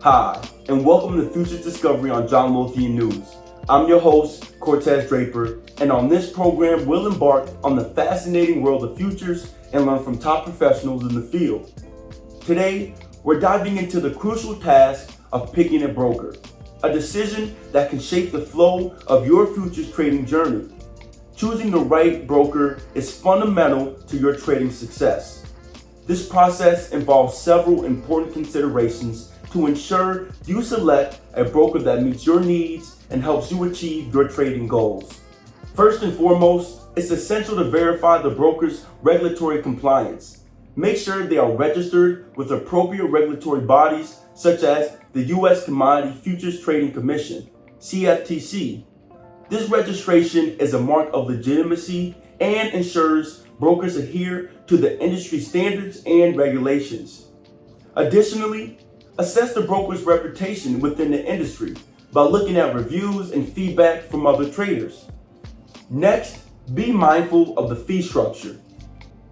Hi, and welcome to Futures Discovery on John Lothian News. I'm your host, Corties Draper, and on this program, we'll embark on the fascinating world of futures and learn from top professionals in the field. Today, we're diving into the crucial task of picking a broker, a decision that can shape the flow of your futures trading journey. Choosing the right broker is fundamental to your trading success. This process involves several important considerations to ensure you select a broker that meets your needs and helps you achieve your trading goals. First and foremost, it's essential to verify the broker's regulatory compliance. Make sure they are registered with appropriate regulatory bodies such as the U.S. Commodity Futures Trading Commission, CFTC. This registration is a mark of legitimacy and ensures brokers adhere to the industry standards and regulations. Additionally, assess the broker's reputation within the industry by looking at reviews and feedback from other traders. Next, be mindful of the fee structure.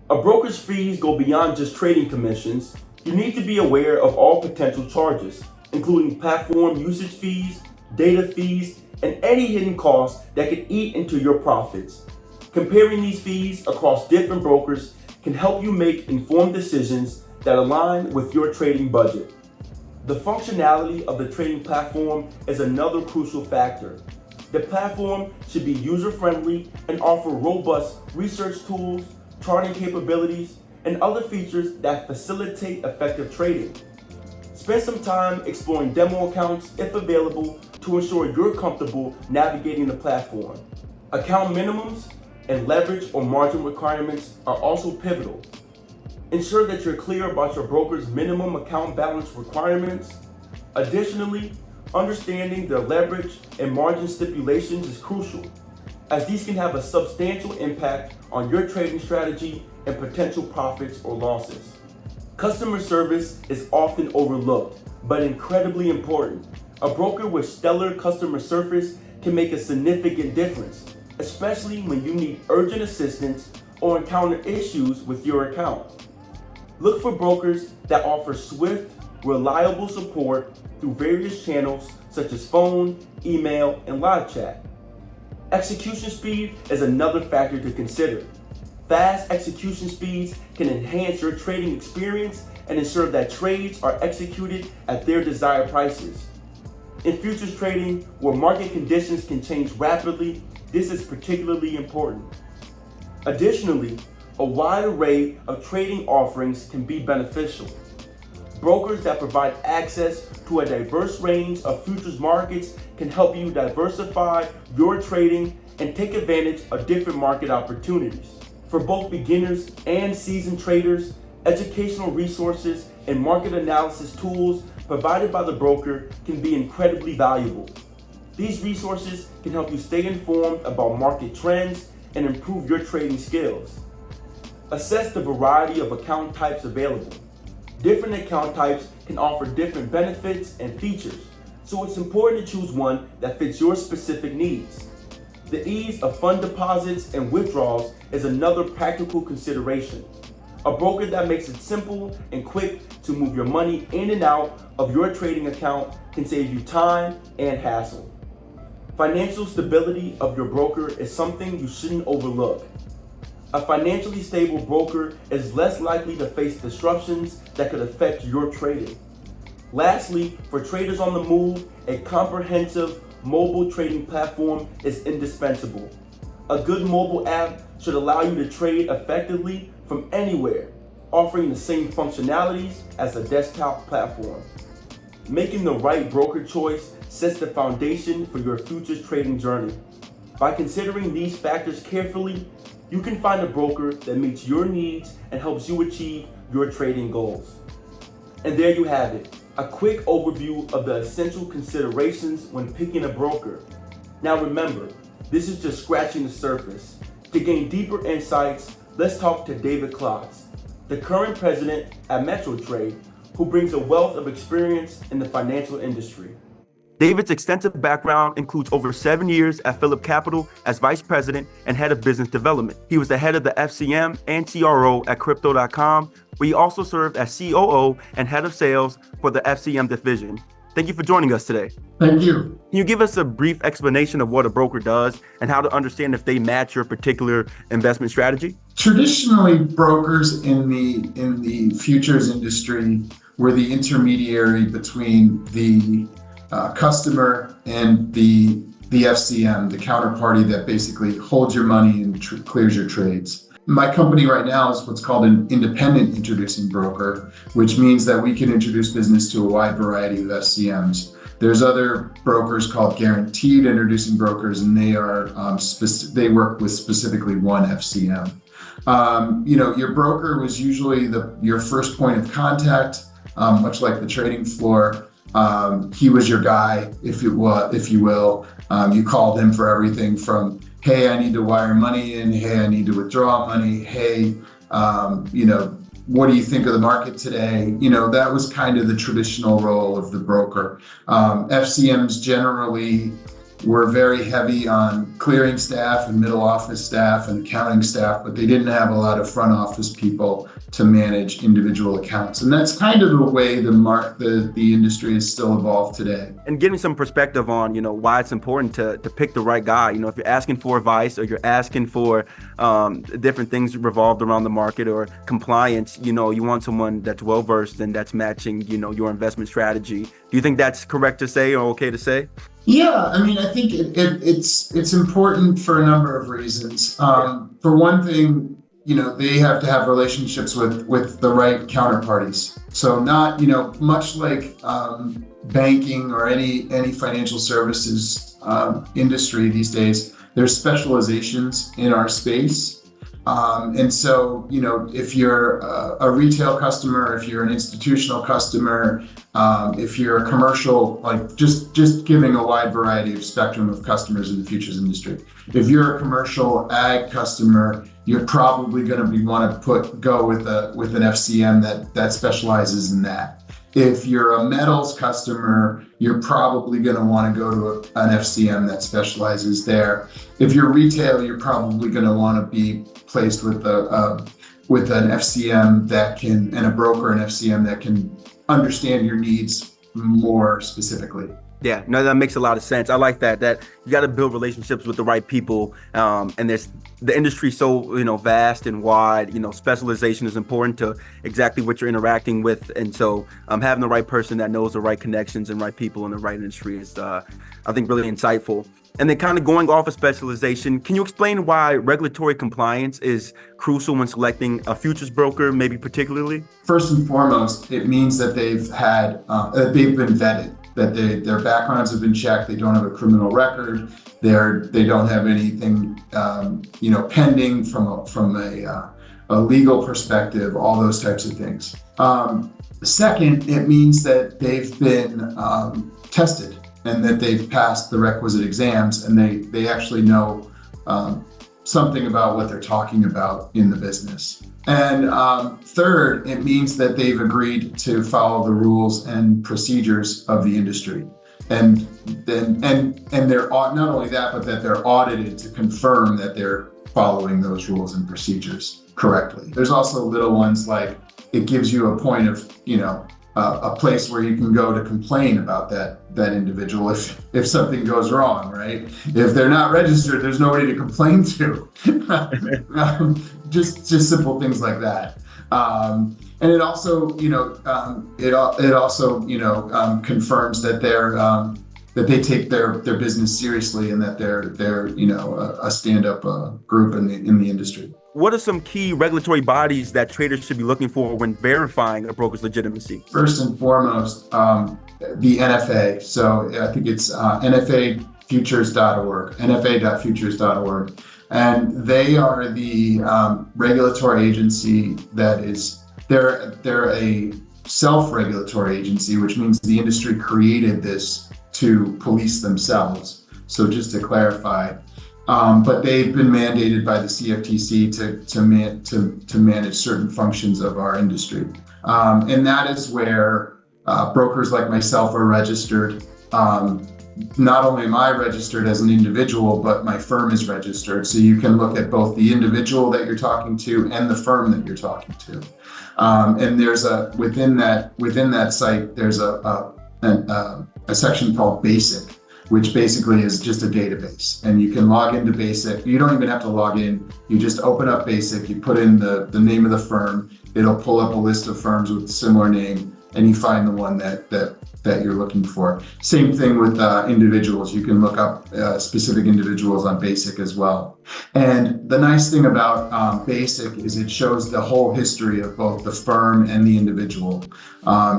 A broker's fees go beyond just trading commissions. You need to be aware of all potential charges, including platform usage fees, data fees, and any hidden costs that could eat into your profits. Comparing these fees across different brokers can help you make informed decisions that align with your trading budget. The functionality of the trading platform is another crucial factor. The platform should be user-friendly and offer robust research tools, charting capabilities, and other features that facilitate effective trading. Spend some time exploring demo accounts if available to ensure you're comfortable navigating the platform. Account minimums and leverage or margin requirements are also pivotal. Ensure that you're clear about your broker's minimum account balance requirements. Additionally, understanding their leverage and margin stipulations is crucial, as these can have a substantial impact on your trading strategy and potential profits or losses. Customer service is often overlooked, but incredibly important. A broker with stellar customer service can make a significant difference, especially when you need urgent assistance or encounter issues with your account. Look for brokers that offer swift, reliable support through various channels such as phone, email, and live chat. Execution speed is another factor to consider. Fast execution speeds can enhance your trading experience and ensure that trades are executed at their desired prices. In futures trading, where market conditions can change rapidly, this is particularly important. Additionally, a wide array of trading offerings can be beneficial. Brokers that provide access to a diverse range of futures markets can help you diversify your trading and take advantage of different market opportunities. For both beginners and seasoned traders, educational resources and market analysis tools provided by the broker can be incredibly valuable. These resources can help you stay informed about market trends and improve your trading skills. Assess the variety of account types available. Different account types can offer different benefits and features, so it's important to choose one that fits your specific needs. The ease of fund deposits and withdrawals is another practical consideration. A broker that makes it simple and quick to move your money in and out of your trading account can save you time and hassle. Financial stability of your broker is something you shouldn't overlook. A financially stable broker is less likely to face disruptions that could affect your trading. Lastly, for traders on the move, a comprehensive mobile trading platform is indispensable. A good mobile app should allow you to trade effectively from anywhere, offering the same functionalities as a desktop platform. Making the right broker choice sets the foundation for your futures trading journey. By considering these factors carefully, you can find a broker that meets your needs and helps you achieve your trading goals. And there you have it, a quick overview of the essential considerations when picking a broker. Now remember, this is just scratching the surface. To gain deeper insights, let's talk to David Klotz, the current president at MetroTrade, who brings a wealth of experience in the financial industry. David's extensive background includes over 7 years at Phillip Capital as vice president and head of business development. He was the head of the FCM and CRO at Crypto.com, where he also served as COO and head of sales for the FCM division. Thank you for joining us today. Thank you. Can you give us a brief explanation of what a broker does and how to understand if they match your particular investment strategy? Traditionally, brokers in the futures industry were the intermediary between the customer and the FCM, the counterparty that basically holds your money and clears your trades. My company right now is what's called an independent introducing broker, which means that we can introduce business to a wide variety of FCMs. There's other brokers called guaranteed introducing brokers, and they are they work with specifically one FCM. Your broker was usually your first point of contact, much like the trading floor. He was your guy, if you will. You called him for everything from, hey, I need to wire money in. Hey, I need to withdraw money. Hey, what do you think of the market today? That was kind of the traditional role of the broker. FCMs generally were very heavy on clearing staff and middle office staff and accounting staff, but they didn't have a lot of front office people to manage individual accounts. And that's kind of the way the industry is still evolved today. And giving some perspective on, why it's important to pick the right guy. If you're asking for advice or you're asking for different things revolved around the market or compliance, you want someone that's well-versed and that's matching, your investment strategy. Do you think that's correct to say or okay to say? Yeah, I think it's important for a number of reasons. For one thing, they have to have relationships with the right counterparties. So not, much like banking or any financial services industry these days, there's specializations in our space. And so, if you're a retail customer, if you're an institutional customer, if you're a commercial, like just giving a wide variety of spectrum of customers in the futures industry. If you're a commercial ag customer, you're probably going to want to go with an FCM that specializes in that. If you're a metals customer, you're probably going to want to go to an FCM that specializes there. If you're retail, you're probably going to want to be placed with an FCM and a broker, an FCM that can understand your needs more specifically. Yeah, no, that makes a lot of sense. I like that you got to build relationships with the right people. And the industry so, vast and wide, specialization is important to exactly what you're interacting with. And so having the right person that knows the right connections and right people in the right industry is, I think, really insightful. And then kind of going off of specialization, can you explain why regulatory compliance is crucial when selecting a futures broker, maybe particularly? First and foremost, it means that they've been vetted, that their backgrounds have been checked. They don't have a criminal record. They don't have anything, pending from a legal perspective, all those types of things. Second, it means that they've been tested and that they've passed the requisite exams and they actually know something about what they're talking about in the business. And third, it means that they've agreed to follow the rules and procedures of the industry. And they're not only that, but that they're audited to confirm that they're following those rules and procedures correctly. There's also little ones like it gives you a point of, a place where you can go to complain about that individual if something goes wrong, right? If they're not registered, there's nobody to complain to. Just simple things like that. And it also, confirms that that they take their business seriously and that they're a stand-up group in the industry. What are some key regulatory bodies that traders should be looking for when verifying a broker's legitimacy? First and foremost, the NFA. So I think it's nfafutures.org, nfa.futures.org. And they are the regulatory agency they're a self-regulatory agency, which means the industry created this to police themselves. So just to clarify, but they've been mandated by the CFTC to manage certain functions of our industry. And that is where brokers like myself are registered. Not only am I registered as an individual, but my firm is registered. So you can look at both the individual that you're talking to and the firm that you're talking to. And there's within that site, there's a a section called Basic, which basically is just a database. And you can log into Basic. You don't even have to log in. You just open up Basic, you put in the name of the firm, it'll pull up a list of firms with a similar name, and you find the one that you're looking for. Same thing with individuals. You can look up specific individuals on Basic as well. And the nice thing about Basic is it shows the whole history of both the firm and the individual.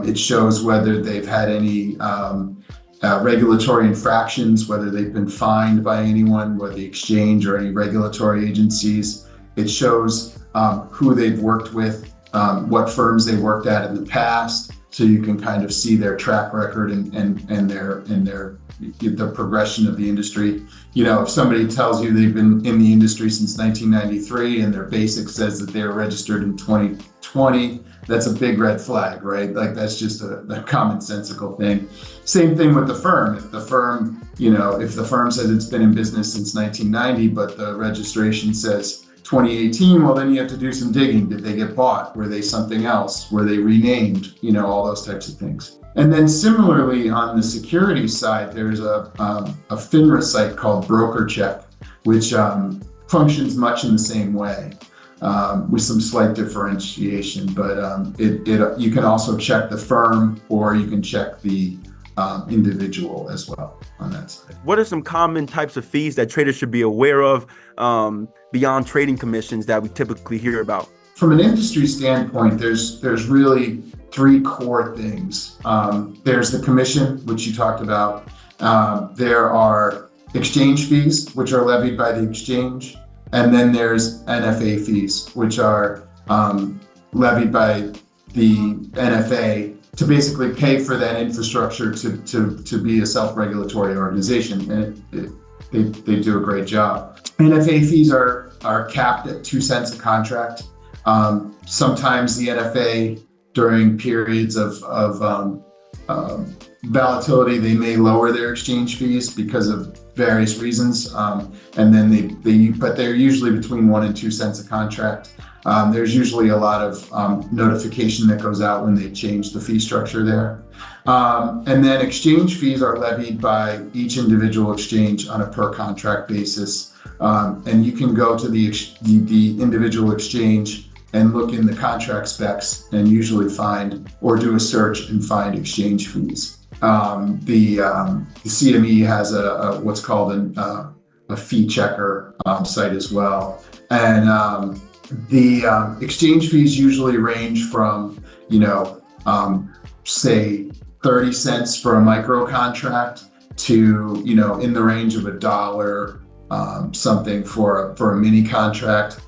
It shows whether they've had any regulatory infractions, whether they've been fined by anyone, whether the exchange or any regulatory agencies. It shows who they've worked with, what firms they worked at in the past, so you can kind of see their track record and the progression of the industry. You know, if somebody tells you they've been in the industry since 1993 and their Basic says that they're registered in 2020, that's a big red flag, right? Like that's just a commonsensical thing. Same thing with the firm. If the firm, if the firm says it's been in business since 1990, but the registration says 2018, well, then you have to do some digging. Did they get bought? Were they something else? Were they renamed? All those types of things. And then similarly on the security side, there's a FINRA site called BrokerCheck, which functions much in the same way. With some slight differentiation, but you can also check the firm or you can check the individual as well on that side. What are some common types of fees that traders should be aware of beyond trading commissions that we typically hear about? From an industry standpoint, there's really three core things. There's the commission, which you talked about. There are exchange fees, which are levied by the exchange. And then there's NFA fees, which are levied by the NFA to basically pay for that infrastructure to be a self-regulatory organization. And they do a great job. NFA fees are capped at 2 cents a contract. Sometimes the NFA, during periods of volatility, they may lower their exchange fees because of various reasons, and then but they're usually between 1 and 2 cents a contract. There's usually a lot of notification that goes out when they change the fee structure there. And then exchange fees are levied by each individual exchange on a per contract basis. And you can go to the individual exchange and look in the contract specs and usually find or do a search and find exchange fees. The CME has a what's called a fee checker site as well, and the exchange fees usually range from say 30 cents for a micro contract to in the range of $1 something for a mini contract.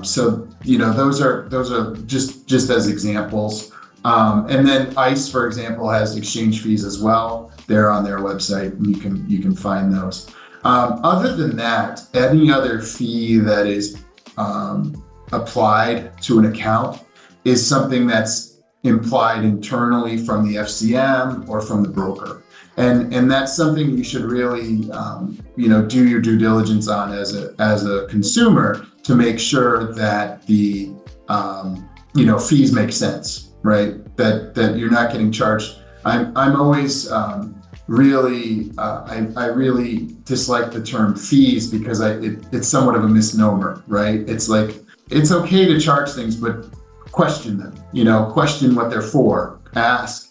So those are just as examples. And then ICE, for example, has exchange fees as well. They're on their website, and you can find those. Other than that, any other fee that is applied to an account is something that's implied internally from the FCM or from the broker. And that's something you should really do your due diligence on as a consumer to make sure that the fees make sense. Right, that you're not getting charged. I'm always really I really dislike the term fees because it's somewhat of a misnomer, right? It's like it's okay to charge things, but question them. Question what they're for. Ask,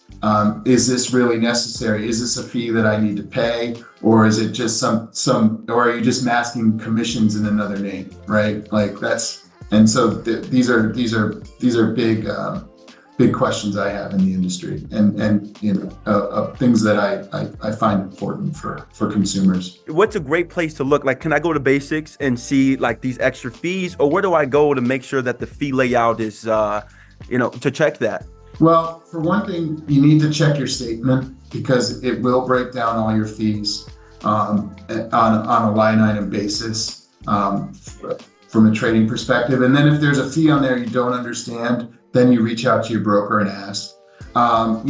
is this really necessary? Is this a fee that I need to pay, or is it just some, or are you just masking commissions in another name, right? Like that's, and so these are big questions I have in the industry, and things that I find important for consumers. What's a great place to look? Like, can I go to Basics and see like these extra fees, or where do I go to make sure that the fee layout is, to check that? Well, for one thing, you need to check your statement because it will break down all your fees on a line item basis from a trading perspective. And then if there's a fee on there you don't understand, then you reach out to your broker and ask. And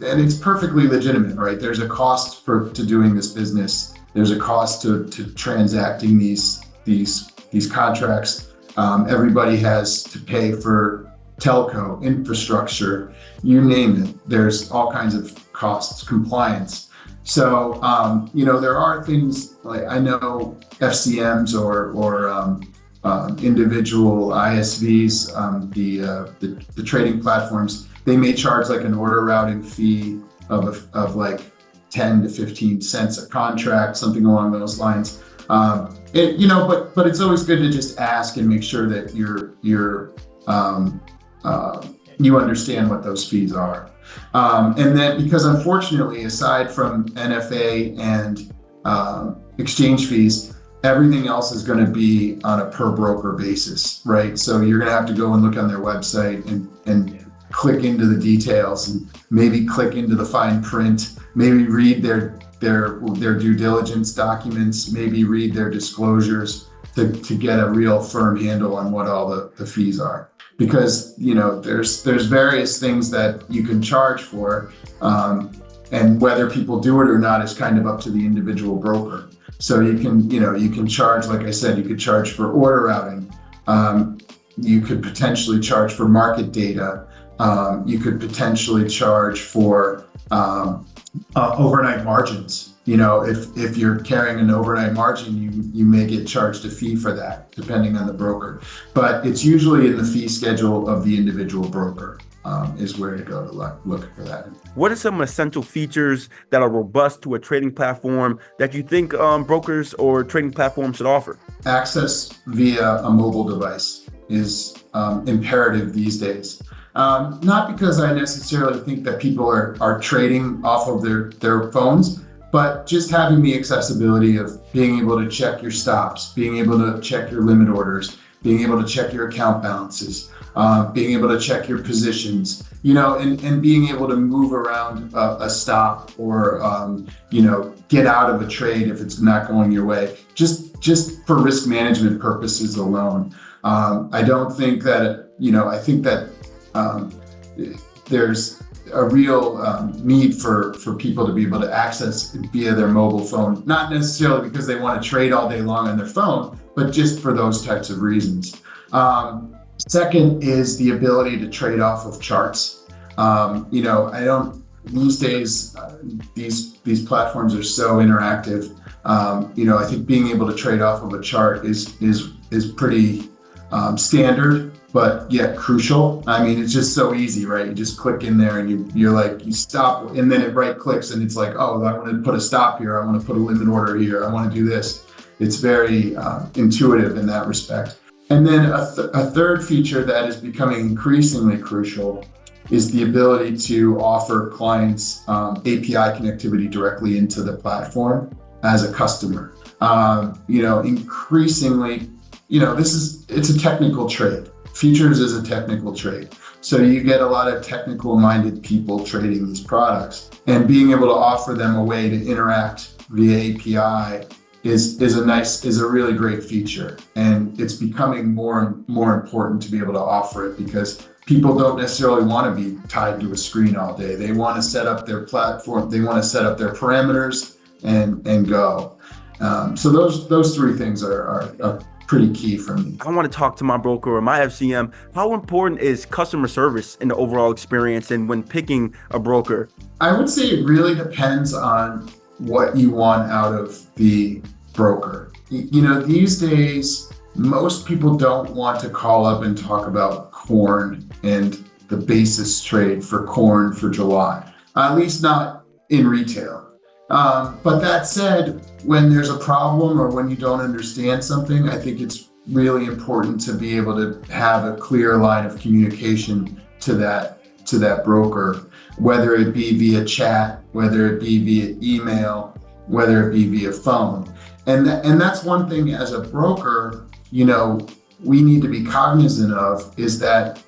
it's perfectly legitimate, right? There's a cost to doing this business. There's a cost to transacting these contracts. Everybody has to pay for telco, infrastructure, you name it. There's all kinds of costs, compliance. So, there are things like I know FCMs or individual ISVs, the trading platforms, they may charge like an order routing fee of like 10 to 15 cents a contract, something along those lines. But it's always good to just ask and make sure that you understand what those fees are. And then, because unfortunately, aside from NFA and exchange fees, everything else is going to be on a per broker basis, right? So you're going to have to go and look on their website and click into the details and maybe click into the fine print, maybe read their due diligence documents, maybe read their disclosures to get a real firm handle on what all the fees are. Because there's various things that you can charge for, and whether people do it or not is kind of up to the individual broker. So you can charge, like I said, you could charge for order routing. You could potentially charge for market data. You could potentially charge for overnight margins. If you're carrying an overnight margin, you may get charged a fee for that, depending on the broker. But it's usually in the fee schedule of the individual broker is where to go to look for that. What are some essential features that are robust to a trading platform that you think brokers or trading platforms should offer? Access via a mobile device is imperative these days. Not because I necessarily think that people are trading off of their phones, but just having the accessibility of being able to check your stops, being able to check your limit orders, being able to check your account balances, being able to check your positions, and being able to move around a stop or, get out of a trade if it's not going your way, just for risk management purposes alone. I don't think that, I think that there's a real need for people to be able to access via their mobile phone, not necessarily because they want to trade all day long on their phone, but just for those types of reasons. Second is the ability to trade off of charts. These days, these platforms are so interactive. I think being able to trade off of a chart is pretty standard, but yet crucial. I mean, it's just so easy, right? You just click in there and you stop, and then it right clicks and it's like, oh, I want to put a stop here. I want to put a limit order here. I want to do this. It's very intuitive in that respect. And then a third feature that is becoming increasingly crucial is the ability to offer clients API connectivity directly into the platform as a customer. Increasingly, it's a technical trade. Futures is a technical trade. So you get a lot of technical minded people trading these products, and being able to offer them a way to interact via API is a really great feature. And it's becoming more and more important to be able to offer it, because people don't necessarily want to be tied to a screen all day. They want to set up their platform, they want to set up their parameters and go. So those three things are pretty key for me. I want to talk to my broker or my FCM. How important is customer service in the overall experience and when picking a broker? I would say it really depends on what you want out of the broker. These days, most people don't want to call up and talk about corn and the basis trade for corn for July, at least not in retail. But that said, when there's a problem or when you don't understand something, I think it's really important to be able to have a clear line of communication to that broker, whether it be via chat, whether it be via email, whether it be via phone. And that's one thing as a broker, we need to be cognizant of, is that,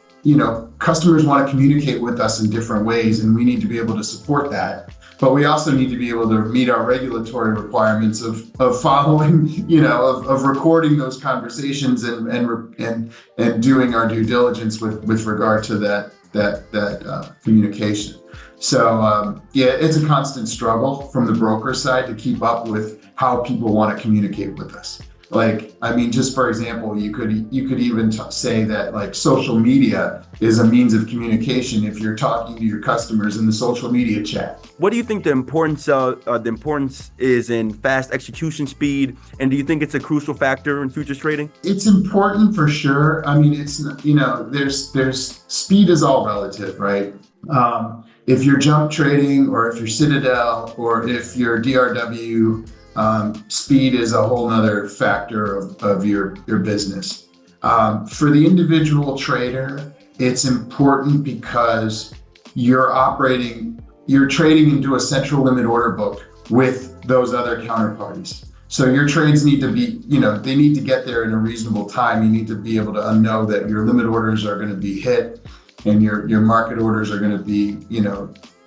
customers want to communicate with us in different ways, and we need to be able to support that. But we also need to be able to meet our regulatory requirements of following, of recording those conversations and doing our due diligence with regard to that communication. So it's a constant struggle from the broker side to keep up with how people want to communicate with us. Like, I mean, just for example, you could even say that like social media is a means of communication if you're talking to your customers in the social media chat. What do you think the importance is in fast execution speed, and do you think it's a crucial factor in futures trading? It's important for sure. I mean, it's, there's speed is all relative, right? If you're jump trading, or if you're Citadel, or if you're DRW, speed is a whole nother factor of your business. For the individual trader, it's important because you're trading into a central limit order book with those other counterparties. So your trades need to be, they need to get there in a reasonable time. You need to be able to know that your limit orders are going to be hit, and your market orders are going to be,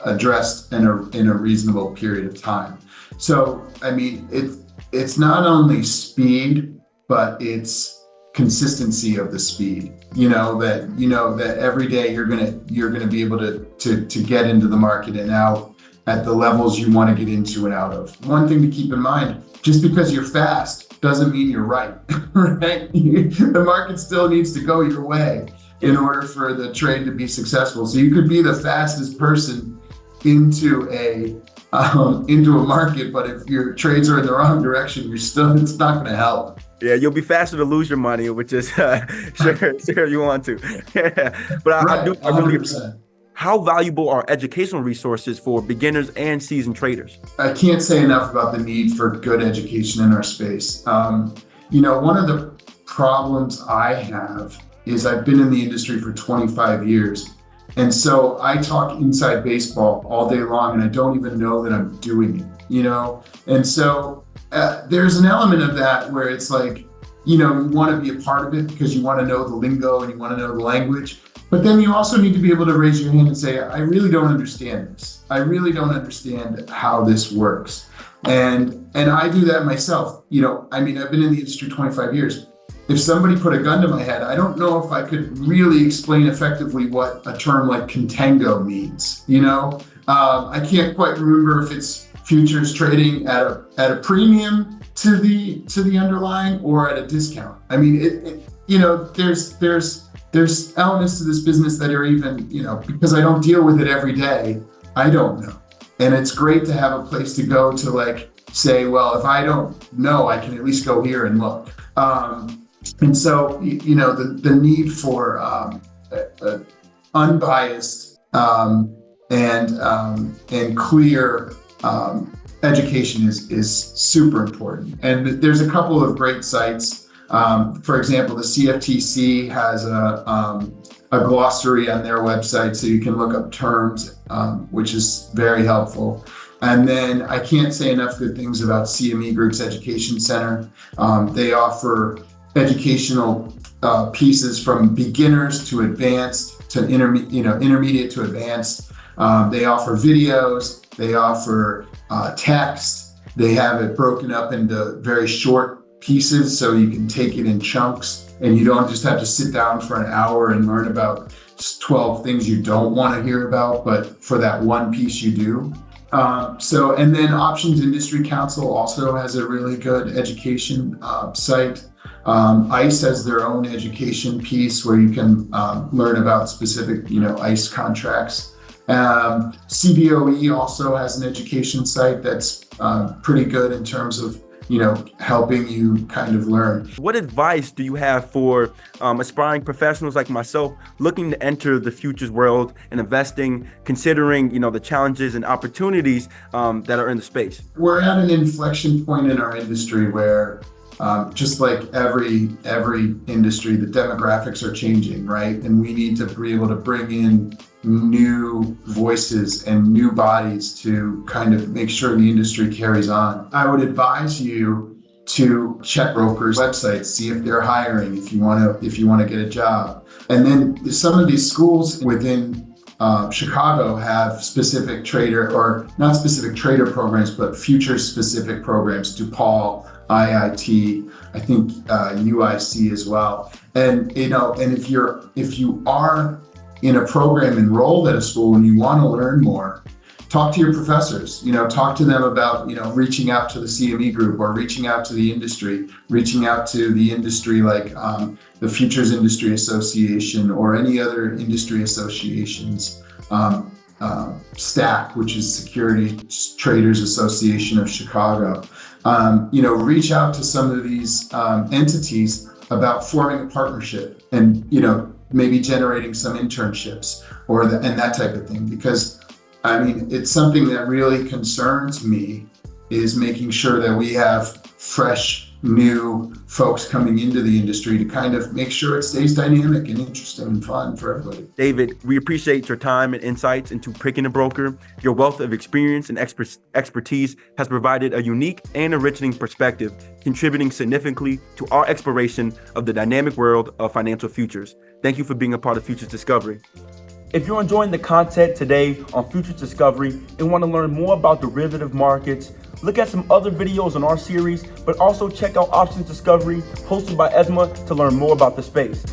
addressed in a reasonable period of time. So, I mean, it's not only speed, but it's consistency of the speed. That every day you're gonna be able to get into the market and out at the levels you want to get into and out of. One thing to keep in mind: just because you're fast doesn't mean you're right. Right? The market still needs to go your way in order for the trade to be successful. So you could be the fastest person into a market, but if your trades are in the wrong direction, it's not going to help. Yeah, you'll be faster to lose your money, which is sure you want to. But I do 100%. How valuable are educational resources for beginners and seasoned traders? I can't say enough about the need for good education in our space. One of the problems I have is I've been in the industry for 25 years. And so I talk inside baseball all day long, and I don't even know that I'm doing it, And so there's an element of that where it's like, you want to be a part of it because you want to know the lingo and you want to know the language. But then you also need to be able to raise your hand and say, I really don't understand this. I really don't understand how this works. And I do that myself. I've been in the industry 25 years. If somebody put a gun to my head, I don't know if I could really explain effectively what a term like contango means. I can't quite remember if it's futures trading at a premium to the underlying or at a discount. I mean, there's elements to this business that are even, because I don't deal with it every day, I don't know. And it's great to have a place to go to like say, well, if I don't know, I can at least go here and look. And so, the need for unbiased and clear education is super important. And there's a couple of great sites. For example, the CFTC has a glossary on their website, so you can look up terms, which is very helpful. And then I can't say enough good things about CME Group's Education Center. They offer educational pieces from beginners to advanced to intermediate to advanced. They offer videos, they offer text. They have it broken up into very short pieces so you can take it in chunks, and you don't just have to sit down for an hour and learn about 12 things you don't want to hear about, but for that one piece you do. And then Options Industry Council also has a really good education site. ICE has their own education piece where you can learn about specific, ICE contracts. CBOE also has an education site that's pretty good in terms of, helping you kind of learn. What advice do you have for aspiring professionals like myself looking to enter the futures world and investing, considering, the challenges and opportunities that are in the space? We're at an inflection point in our industry where just like every industry, the demographics are changing, right? And we need to be able to bring in new voices and new bodies to kind of make sure the industry carries on. I would advise you to check brokers' websites, see if they're hiring, if you want to get a job. And then some of these schools within Chicago have specific trader, or not specific trader programs, but futures specific programs. DePaul, IIT, I think UIC as well. And and if you are in a program enrolled at a school and you want to learn more, talk to your professors, talk to them about, reaching out to the CME group or reaching out to the industry, reaching out to the industry like the Futures Industry Association or any other industry associations. STAC, which is Security Traders Association of Chicago. Reach out to some of these entities about forming a partnership and, maybe generating some internships and that type of thing. Because it's something that really concerns me is making sure that we have fresh, new folks coming into the industry to kind of make sure it stays dynamic and interesting and fun for everybody. David, we appreciate your time and insights into picking a broker. Your wealth of experience and expertise has provided a unique and enriching perspective, contributing significantly to our exploration of the dynamic world of financial futures. Thank you for being a part of Futures Discovery. If you're enjoying the content today on Futures Discovery and want to learn more about derivative markets, look at some other videos in our series, but also check out Options Discovery hosted by Esma to learn more about the space.